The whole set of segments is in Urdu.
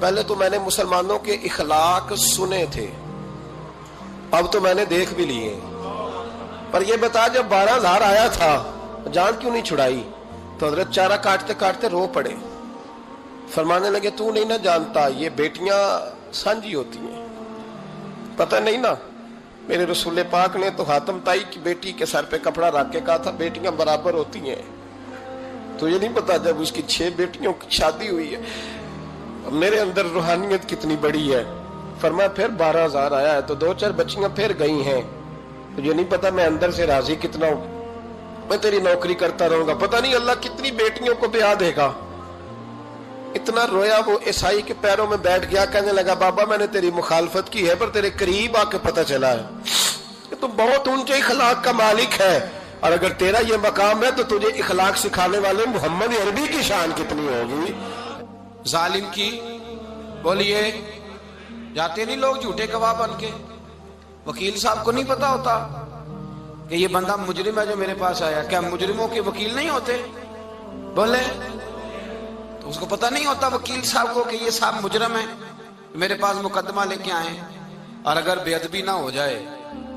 پہلے تو میں نے مسلمانوں کے اخلاق سنے تھے، اب تو میں نے دیکھ بھی لیے، پر یہ بتا جب 12,000 آیا تھا جان کیوں نہیں چھڑائی؟ تو حضرت چارہ کاٹتے کاٹتے رو پڑے، فرمانے لگے تو نہیں نہ جانتا یہ بیٹیاں سانجھی ہوتی ہیں، پتہ نہیں نا، میرے رسول پاک نے تو حاتم تائی کی بیٹی کے سر پہ کپڑا رکھ کے کہا تھا بیٹیاں برابر ہوتی ہیں، تو یہ نہیں پتا جب اس کی 6 بیٹیوں کی شادی ہوئی ہے میرے اندر روحانیت کتنی بڑی ہے۔ فرمایا پھر 12,000 آیا ہے تو 2-4 بچیاں پھر گئی ہیں، تو یہ نہیں پتا میں اندر سے راضی کتنا ہوں، میں تیری نوکری کرتا رہوں گا، پتہ نہیں اللہ کتنی بیٹیوں کو بیاہ دے گا۔ اتنا رویا وہ عیسائی کے پیروں میں بیٹھ گیا، کہنے لگا بابا میں نے تیری مخالفت کی ہے پر تیرے قریب آ کے پتہ چلا ہے کہ تو بہت اونچے اخلاق کا مالک ہے، اور اگر تیرا یہ مقام ہے تو تجھے اخلاق سکھانے والے محمد عربی کی شان کتنی ہوگی۔ ظالم کی بولیے جاتے نہیں لوگ جھوٹے گواہ بن کے، وکیل صاحب کو نہیں پتا ہوتا کہ یہ بندہ مجرم ہے جو میرے پاس آیا، کیا مجرموں کے وکیل نہیں ہوتے؟ بولے تو اس کو پتہ نہیں ہوتا وکیل صاحب کو کہ یہ صاحب مجرم ہے، میرے پاس مقدمہ لے کے آئے، اور اگر بے ادبی نہ ہو جائے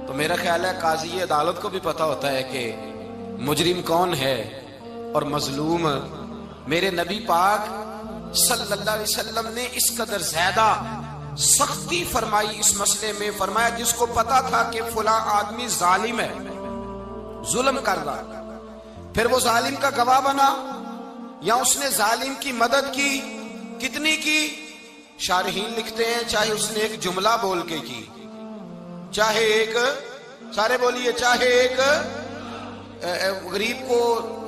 تو میرا خیال ہے قاضی عدالت کو بھی پتہ ہوتا ہے کہ مجرم کون ہے اور مظلوم۔ میرے نبی پاک صلی اللہ علیہ وسلم نے اس قدر زیادہ سختی فرمائی اس مسئلے میں، فرمایا جس کو پتا تھا کہ فلاں آدمی ظالم ہے، ظلم کر رہا، پھر وہ ظالم کا گواہ بنا یا اس نے ظالم کی مدد کی، کتنی کی؟ شارحین لکھتے ہیں چاہے اس نے ایک جملہ بول کے کی، چاہے ایک، سارے بولیے، چاہے ایک غریب کو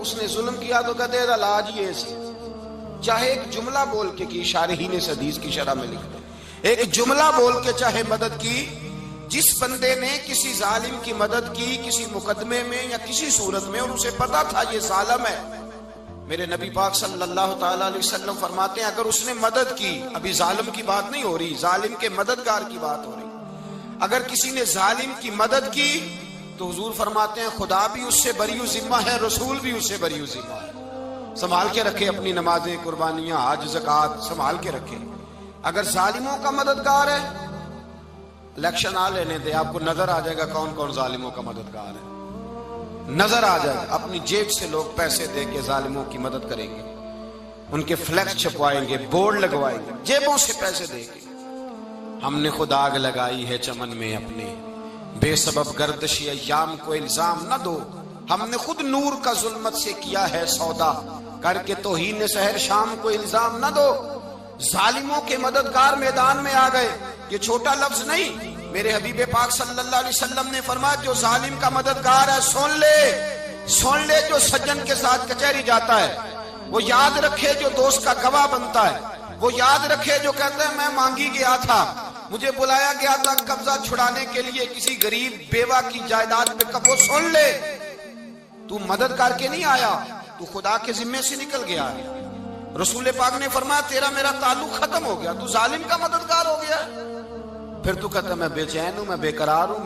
اس نے ظلم کیا تو کہتے ہیں علاج یہ سی، چاہے ایک جملہ بول کے کی، شارحین اس حدیث کی شرح میں لکھتے ہیں ایک جملہ بول کے چاہے مدد کی، جس بندے نے کسی ظالم کی مدد کی کسی مقدمے میں یا کسی صورت میں اور اسے پتا تھا یہ ظالم ہے، میرے نبی پاک صلی اللہ تعالی علیہ وسلم فرماتے ہیں اگر اس نے مدد کی، ابھی ظالم کی بات نہیں ہو رہی، ظالم کے مددگار کی بات ہو رہی، اگر کسی نے ظالم کی مدد کی تو حضور فرماتے ہیں خدا بھی اس سے بری و ذمہ ہے، رسول بھی اس سے بری و ذمہ ہے۔ سنبھال کے رکھے اپنی نمازیں، قربانیاں، حج، زکوٰۃ سنبھال کے رکھے۔ اگر ظالموں کا مددگار ہے، الیکشن آ لینے دے، آپ کو نظر آ جائے گا کون کون ظالموں کا مددگار ہے، نظر آ جائے گا۔ اپنی جیب سے لوگ پیسے دے کے ظالموں کی مدد کریں گے، ان کے فلیکس چھپوائیں گے، بورڈ لگوائیں گے، جیبوں سے پیسے دے کے۔ ہم نے خود آگ لگائی ہے چمن میں اپنے، بے سبب گردشی ایام کو الزام نہ دو، ہم نے خود نور کا ظلمت سے کیا ہے سودا، کر کے توہین سحر شام کو الزام نہ دو۔ ظالموں کے مددگار میدان میں آ گئے، یہ چھوٹا لفظ نہیں، میرے حبیب پاک صلی اللہ علیہ وسلم نے فرمایا جو ظالم کا مددگار ہے سن لے جو سجن کے ساتھ کچہری جاتا ہے، وہ یاد رکھے جو دوست کا گواہ بنتا ہے، وہ یاد رکھے جو کہتا ہے میں مانگی گیا تھا، مجھے بلایا گیا تھا قبضہ چھڑانے کے لیے کسی غریب بیوہ کی جائیداد پہ، وہ سن لے تو مدد کر کے نہیں آیا، تو خدا کے ذمے سے نکل گیا ہے۔ رسول پاک نے فرمایا تیرا میرا تعلق ختم ہو گیا، تو ظالم کا مددگار ہو گیا، پھر تو کہتا میں بے چین ہوں، میں بے قرار ہوں،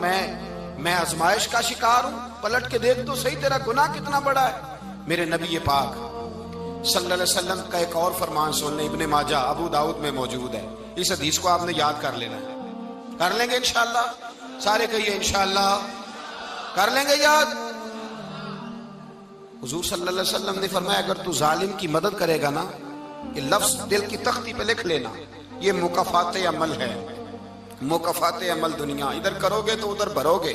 میں آزمائش کا شکار ہوں، پلٹ کے دیکھ تو صحیح تیرا گناہ کتنا بڑا ہے۔ میرے نبی پاک صلی اللہ علیہ وسلم کا ایک اور فرمان سن لیں، ابن ماجہ ابو داؤد میں موجود ہے، اس حدیث کو آپ نے یاد کر لینا ہے، کر لیں گے انشاءاللہ، سارے کہیے انشاءاللہ کر لیں گے یاد۔ حضور صلی اللہ علیہ وسلم نے فرمایا اگر تو ظالم کی مدد کرے گا نا، یہ لفظ دل کی تختی پہ لکھ لینا، یہ مکافات عمل ہے، مکافات عمل دنیا، ادھر کرو گے تو ادھر بھرو گے۔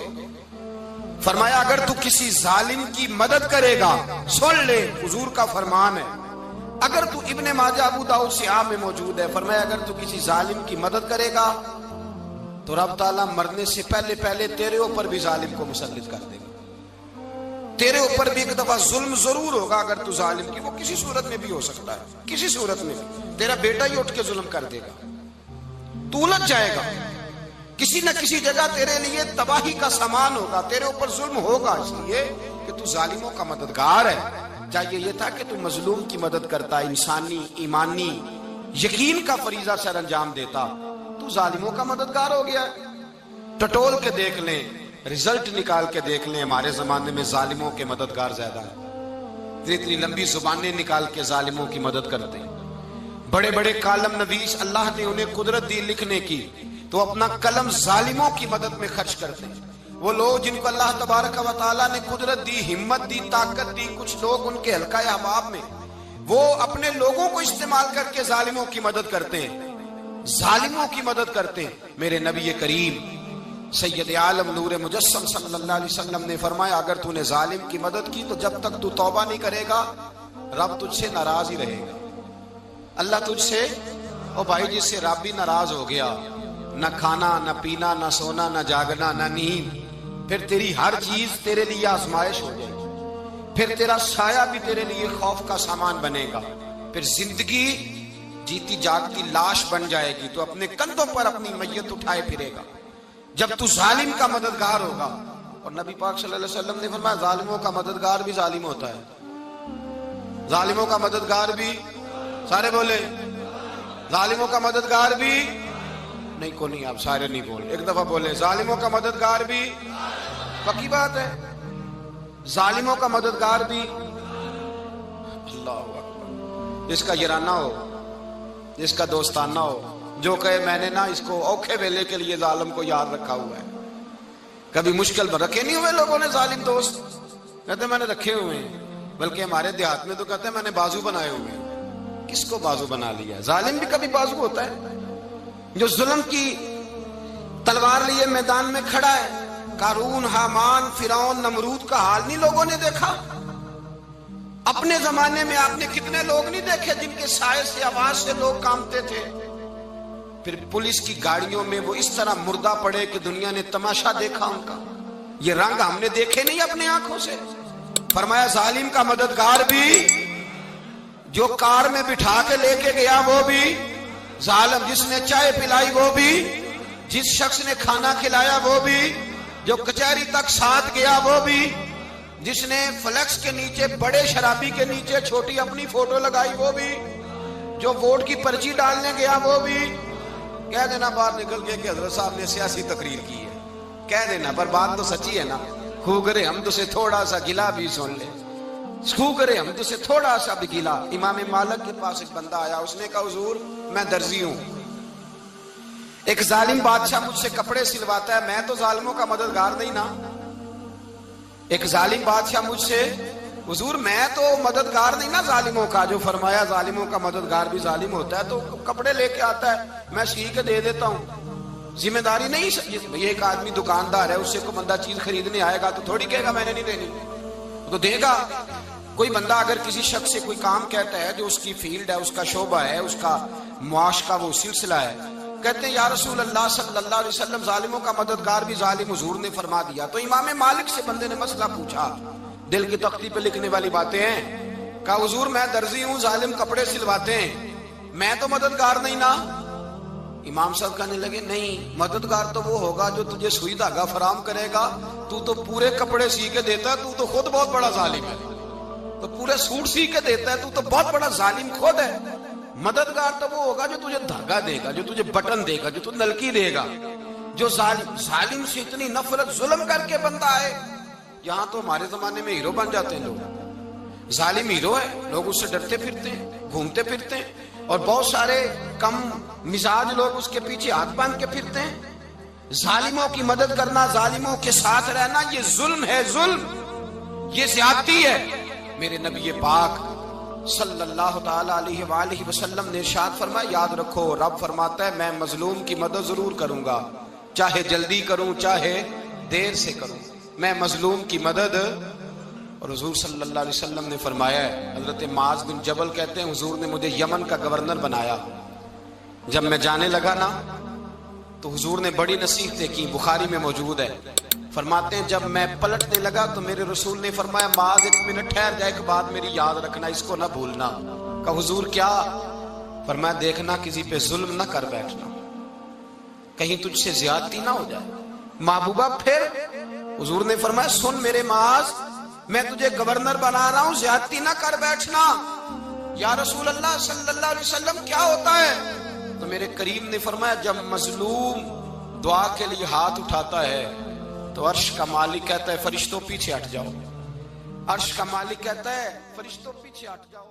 فرمایا اگر تو کسی ظالم کی مدد کرے گا، سن لے حضور کا فرمان ہے، اگر تو ابن ماجہ ابو داؤد سیاہ میں موجود ہے، فرمایا اگر تو کسی ظالم کی مدد کرے گا تو رب تعالیٰ مرنے سے پہلے پہلے تیرے اوپر بھی ظالم کو مسلط کر دے گا، تیرے اوپر بھی ایک دفعہ ظلم ضرور ہوگا اگر تو ظالم کی، وہ کسی صورت میں بھی ہو سکتا ہے، کسی صورت میں بھی تیرا بیٹا ہی اٹھ کے ظلم کر دے گا، تو الجھ جائے گا، کسی نہ کسی جگہ تیرے لیے تباہی کا سامان ہوگا، تیرے اوپر ظلم ہوگا، اس لیے کہ تو ظالموں کا مددگار ہے۔ چاہیے یہ تھا کہ تو مظلوم کی مدد کرتا، انسانی ایمانی یقین کا فریضہ سر انجام دیتا، تو ظالموں کا مددگار ہو گیا۔ ٹٹول کے دیکھ لیں، رزلٹ نکال کے دیکھ لیں، ہمارے زمانے میں ظالموں کے مددگار زیادہ ہیں، اتنی لمبی زبانیں نکال کے ظالموں کی مدد کرتے ہیں، بڑے بڑے کالم نویس اللہ نے انہیں قدرت دی لکھنے کی، تو اپنا قلم ظالموں کی مدد میں خرچ کرتے ہیں۔ وہ لوگ جن کو اللہ تبارک و تعالیٰ نے قدرت دی، ہمت دی، طاقت دی، کچھ لوگ ان کے حلقہ احباب میں، وہ اپنے لوگوں کو استعمال کر کے ظالموں کی مدد کرتے ہیں، ظالموں کی مدد کرتے ہیں۔ میرے نبی کریم سید عالم نور مجسم صلی اللہ علیہ وسلم نے فرمایا، اگر تو نے ظالم کی مدد کی تو جب تک تو توبہ نہیں کرے گا رب تجھ سے ناراض ہی رہے گا۔ اللہ تجھ سے، او بھائی جس سے رب بھی ناراض ہو گیا، نہ کھانا نہ پینا نہ سونا نہ جاگنا نہ نیند، پھر تیری ہر چیز تیرے لیے آزمائش ہو جائے گی، پھر تیرا سایہ بھی تیرے لیے خوف کا سامان بنے گا، پھر زندگی جیتی جاگتی لاش بن جائے گی، تو اپنے کندھوں پر اپنی میت اٹھائے پھرے گا جب تو ظالم کا مددگار ہوگا۔ اور نبی پاک صلی اللہ علیہ وسلم نے فرمایا ظالموں کا مددگار بھی ظالم ہوتا ہے، ظالموں کا مددگار بھی، سارے بولے ظالموں کا مددگار بھی نہیں، کو نہیں، آپ سارے نہیں بولے، ایک دفعہ بولے ظالموں کا مددگار بھی، پکی بات ہے، ظالموں کا مددگار بھی۔ اللہ اکبر، جس کا یارانہ ہو، جس کا دوستانہ ہو، جو کہے میں نے نا اس کو اوکھے ویلے کے لیے ظالم کو یاد رکھا ہوا ہے۔ کبھی مشکل میں رکھے نہیں ہوئے لوگوں نے ظالم دوست؟ کہتے میں نے رکھے ہوئے ہیں، بلکہ ہمارے دیہات میں تو کہتے ہیں میں نے بازو بنائے ہوئے ہیں۔ کس کو بازو بنا لیا؟ ظالم بھی کبھی بازو ہوتا ہے، جو ظلم کی تلوار لیے میدان میں کھڑا ہے۔ قارون، حامان، فرعون، نمرود کا حال نہیں لوگوں نے دیکھا؟ اپنے زمانے میں آپ نے کتنے لوگ نہیں دیکھے جن کے سائے سے، آواز سے لوگ کانپتے تھے؟ پھر پولیس کی گاڑیوں میں وہ اس طرح مردہ پڑے کہ دنیا نے تماشا دیکھا ان کا۔ یہ رنگ ہم نے دیکھے نہیں اپنے آنکھوں سے۔ فرمایا ظالم کا مددگار بھی، جو کار میں بٹھا کے لے کے گیا وہ بھی ظالم، جس نے چائے پلائی وہ بھی، جس شخص نے کھانا کھلایا وہ بھی، جو کچہری تک ساتھ گیا وہ بھی، جس نے فلیکس کے نیچے، بڑے شرابی کے نیچے چھوٹی اپنی فوٹو لگائی وہ بھی، جو ووٹ کی پرچی ڈالنے گیا وہ بھی۔ کہہ دینا باہر نکل کے کہ حضرت صاحب نے سیاسی تقریر کی ہے، کہہ دینا، پر بات تو سچی ہے نا۔ خو کرے ہم تو سے تھوڑا سا گلا بھی سن لے، خو کرے ہم تو سے تھوڑا سا بھی گلا۔ امام مالک کے پاس ایک بندہ آیا، اس نے کہا حضور میں درزی ہوں، ایک ظالم بادشاہ مجھ سے کپڑے سلواتا ہے، میں تو ظالموں کا مددگار نہیں نا۔ ایک ظالم بادشاہ مجھ سے، حضور میں تو مددگار نہیں نا ظالموں کا، جو فرمایا ظالموں کا مددگار بھی ظالم ہوتا ہے، تو کپڑے لے کے آتا ہے میں سی کے دے دیتا ہوں، ذمہ داری نہیں۔ ایک آدمی دکاندار ہے، اس سے کوئی بندہ چیز خریدنے آئے گا تو تھوڑی کہے گا میں نے نہیں دینی، تو دے گا۔ کوئی بندہ اگر کسی شخص سے کوئی کام کہتا ہے جو اس کی فیلڈ ہے، اس کا شعبہ ہے، اس کا معاش کا وہ سلسلہ ہے، کہتے ہیں یا رسول اللہ صلی اللہ علیہ وسلم ظالموں کا مددگار بھی ظالم، حضور نے فرما دیا۔ تو امام مالک سے بندے نے مسئلہ پوچھا، دل کی تختی پہ لکھنے والی باتیں ہیں، کہا حضور میں درزی ہوں، ظالم کپڑے سلواتے ہیں، میں تو مددگار نہیں نا۔ امام صاحب کہنے لگے نہیں، مددگار تو وہ ہوگا جو تجھے سوئی دھاگا فراہم کرے گا، تو تو پورے کپڑے سی کے دیتا ہے، تو تو خود بہت بڑا ظالم ہے، تو پورے سوٹ سی کے دیتا ہے، تو بہت بڑا ظالم خود ہے۔ مددگار تو وہ ہوگا جو تجھے دھاگا دے گا، جو تجھے بٹن دے گا، جو تجھے نلکی دے گا۔ جو ظالم سے اتنی نفرت ظلم کر کے بندہ آئے، یہاں تو ہمارے زمانے میں ہیرو بن جاتے ہیں لوگ، ظالم ہیرو ہے، لوگ اس سے ڈرتے پھرتے ہیں، گھومتے پھرتے ہیں، اور بہت سارے کم مزاج لوگ اس کے پیچھے ہاتھ باندھ کے پھرتے ہیں۔ ظالموں کی مدد کرنا، ظالموں کے ساتھ رہنا، یہ ظلم ہے، ظلم، یہ زیادتی ہے۔ میرے نبی پاک صلی اللہ تعالی علیہ وآلہ وسلم نے ارشاد فرمایا، یاد رکھو رب فرماتا ہے میں مظلوم کی مدد ضرور کروں گا، چاہے جلدی کروں چاہے دیر سے کروں، میں مظلوم کی مدد۔ اور حضور صلی اللہ علیہ وسلم نے فرمایا ہے، حضرت معاذ بن جبل کہتے ہیں حضور نے مجھے یمن کا گورنر بنایا، جب میں جانے لگا نا تو حضور نے بڑی نصیحتیں کی، بخاری میں موجود ہے، فرماتے ہیں جب میں پلٹنے لگا تو میرے رسول نے فرمایا معاذ ایک منٹ ٹھہر جا، ایک بات میری یاد رکھنا، اس کو نہ بھولنا۔ کہا حضور کیا؟ فرمایا دیکھنا کسی پہ ظلم نہ کر بیٹھنا، کہیں تجھ سے زیادتی نہ ہو جائے۔ محبوبہ پھر حضور نے فرمایا سن میرے معاذ، میں تجھے گورنر بنا رہا ہوں، زیادتی نہ کر بیٹھنا۔ یا رسول اللہ صلی اللہ علیہ وسلم کیا ہوتا ہے؟ تو میرے کریم نے فرمایا جب مظلوم دعا کے لیے ہاتھ اٹھاتا ہے تو عرش کا مالک کہتا ہے فرشتوں پیچھے ہٹ جاؤ، عرش کا مالک کہتا ہے فرشتوں پیچھے ہٹ جاؤ۔